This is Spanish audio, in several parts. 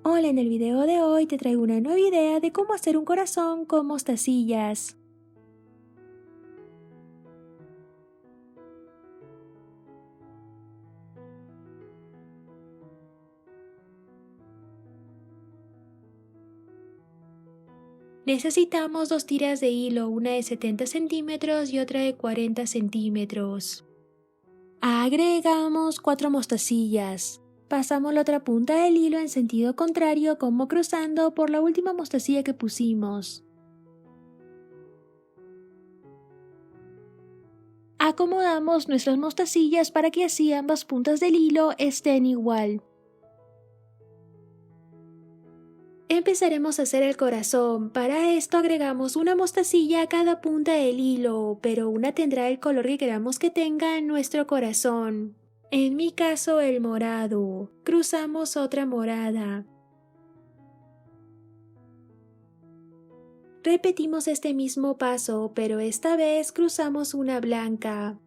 Hola, en el video de hoy te traigo una nueva idea de cómo hacer un corazón con mostacillas. Necesitamos dos tiras de hilo, una de 70 centímetros y otra de 40 centímetros. Agregamos 4 mostacillas. Pasamos la otra punta del hilo en sentido contrario como cruzando por la última mostacilla que pusimos. Acomodamos nuestras mostacillas para que así ambas puntas del hilo estén igual. Empezaremos a hacer el corazón. Para esto agregamos una mostacilla a cada punta del hilo, pero una tendrá el color que queramos que tenga nuestro corazón. En mi caso el morado. Cruzamos otra morada. Repetimos este mismo paso, pero esta vez cruzamos una blanca.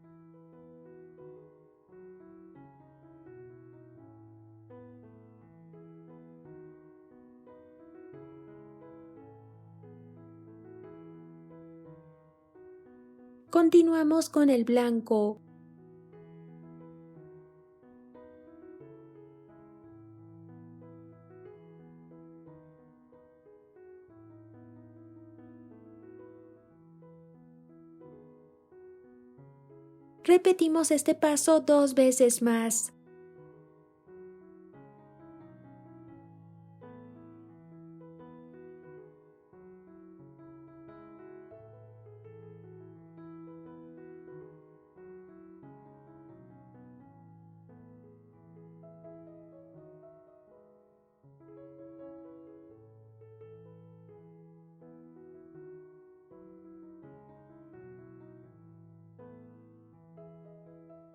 Continuamos con el blanco. Repetimos este paso 2 veces más.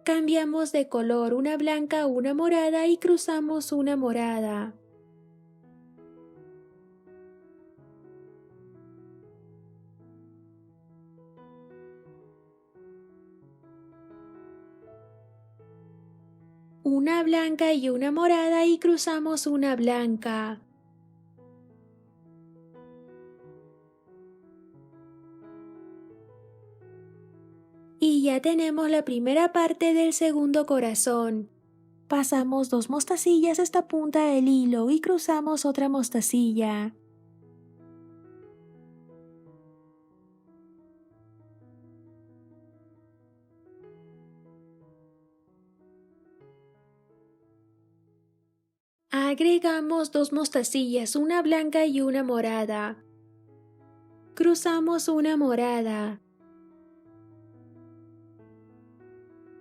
Cambiamos de color, una blanca a una morada y cruzamos una morada. Una blanca y una morada y cruzamos una blanca. Y ya tenemos la primera parte del segundo corazón. Pasamos 2 mostacillas a esta punta del hilo y cruzamos otra mostacilla. Agregamos 2 mostacillas, una blanca y una morada. Cruzamos una morada.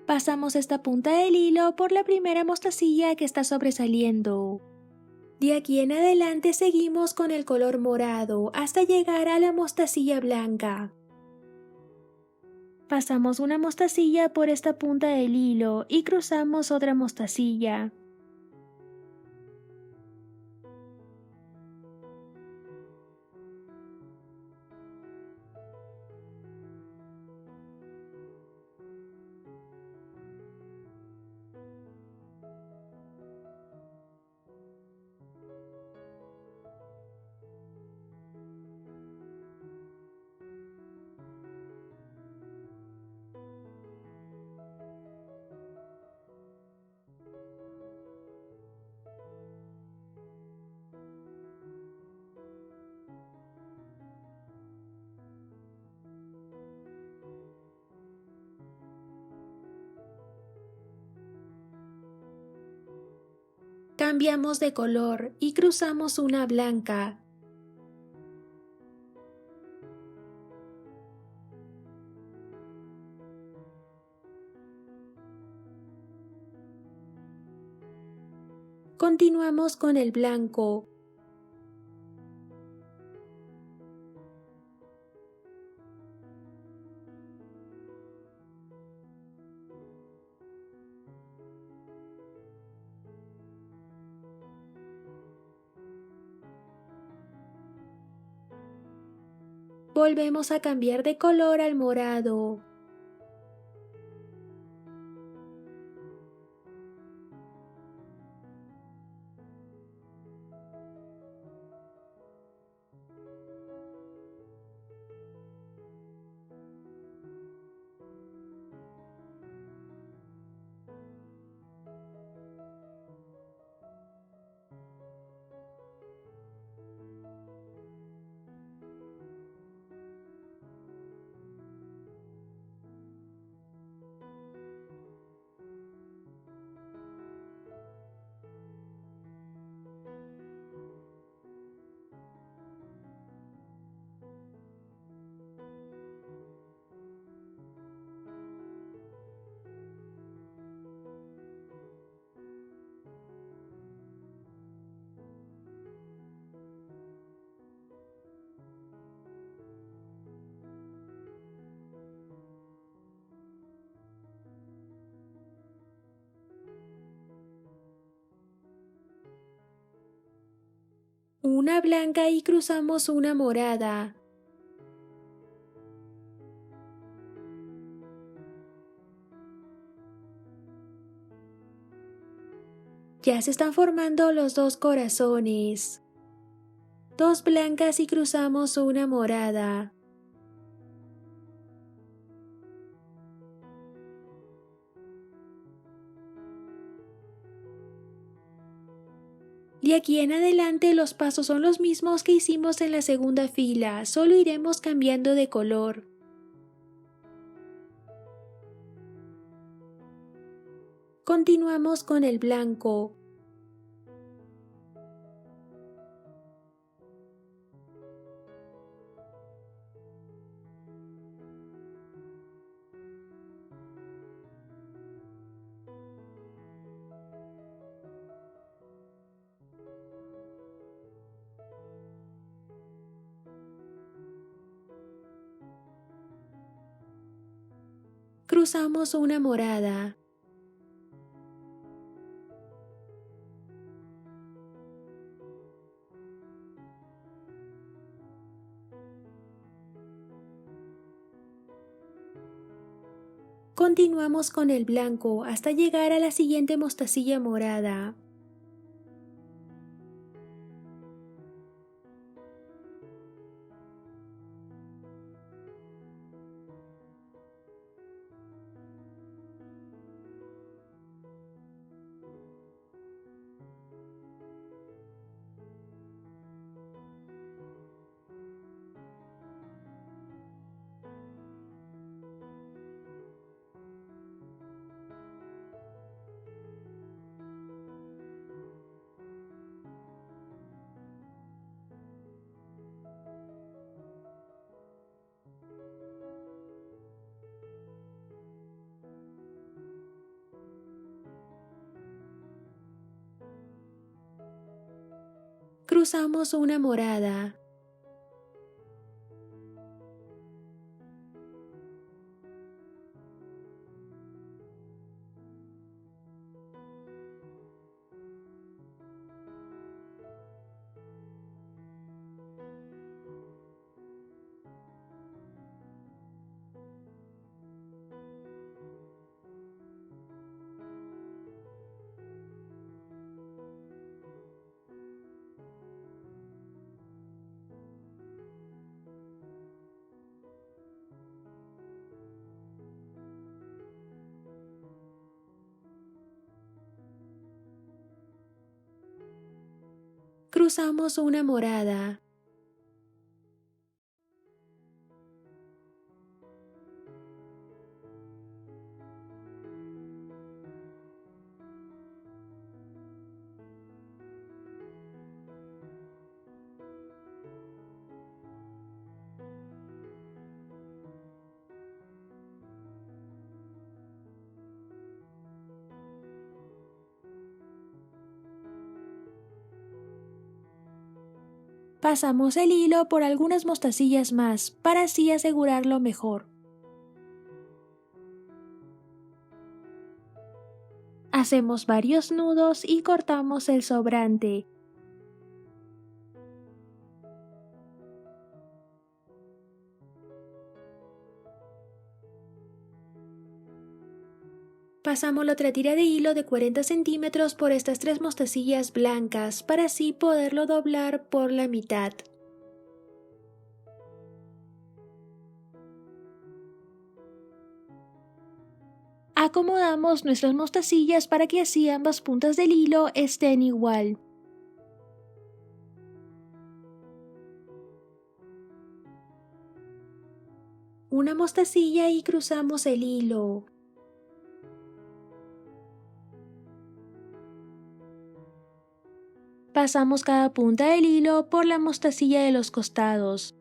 Pasamos esta punta del hilo por la primera mostacilla que está sobresaliendo. De aquí en adelante seguimos con el color morado hasta llegar a la mostacilla blanca. Pasamos una mostacilla por esta punta del hilo y cruzamos otra mostacilla. Cambiamos de color y cruzamos una blanca. Continuamos con el blanco. Volvemos a cambiar de color al morado. una blanca y cruzamos una morada. Ya se están formando los dos corazones. Dos blancas y cruzamos una morada. De aquí en adelante los pasos son los mismos que hicimos en la segunda fila, solo iremos cambiando de color. Continuamos con el blanco. Cruzamos una morada. Continuamos con el blanco hasta llegar a la siguiente mostacilla morada. Cruzamos una morada. Cruzamos una morada. Pasamos el hilo por algunas mostacillas más para así asegurarlo mejor. Hacemos varios nudos y cortamos el sobrante. Pasamos la otra tira de hilo de 40 centímetros por estas tres mostacillas blancas para así poderlo doblar por la mitad. Acomodamos nuestras mostacillas para que así ambas puntas del hilo estén igual. Una mostacilla y cruzamos el hilo. Pasamos cada punta del hilo por la mostacilla de los costados.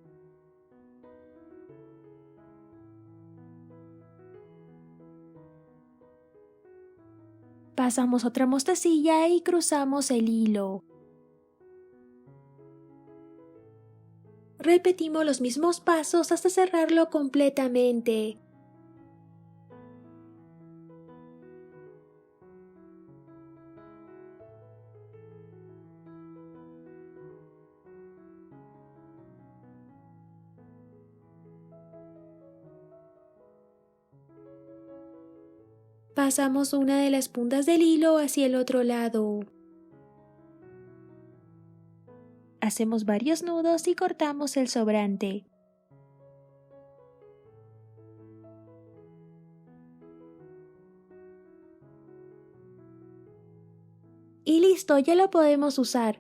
Pasamos otra mostacilla y cruzamos el hilo. Repetimos los mismos pasos hasta cerrarlo completamente. Pasamos una de las puntas del hilo hacia el otro lado. Hacemos varios nudos y cortamos el sobrante. Y listo, ya lo podemos usar.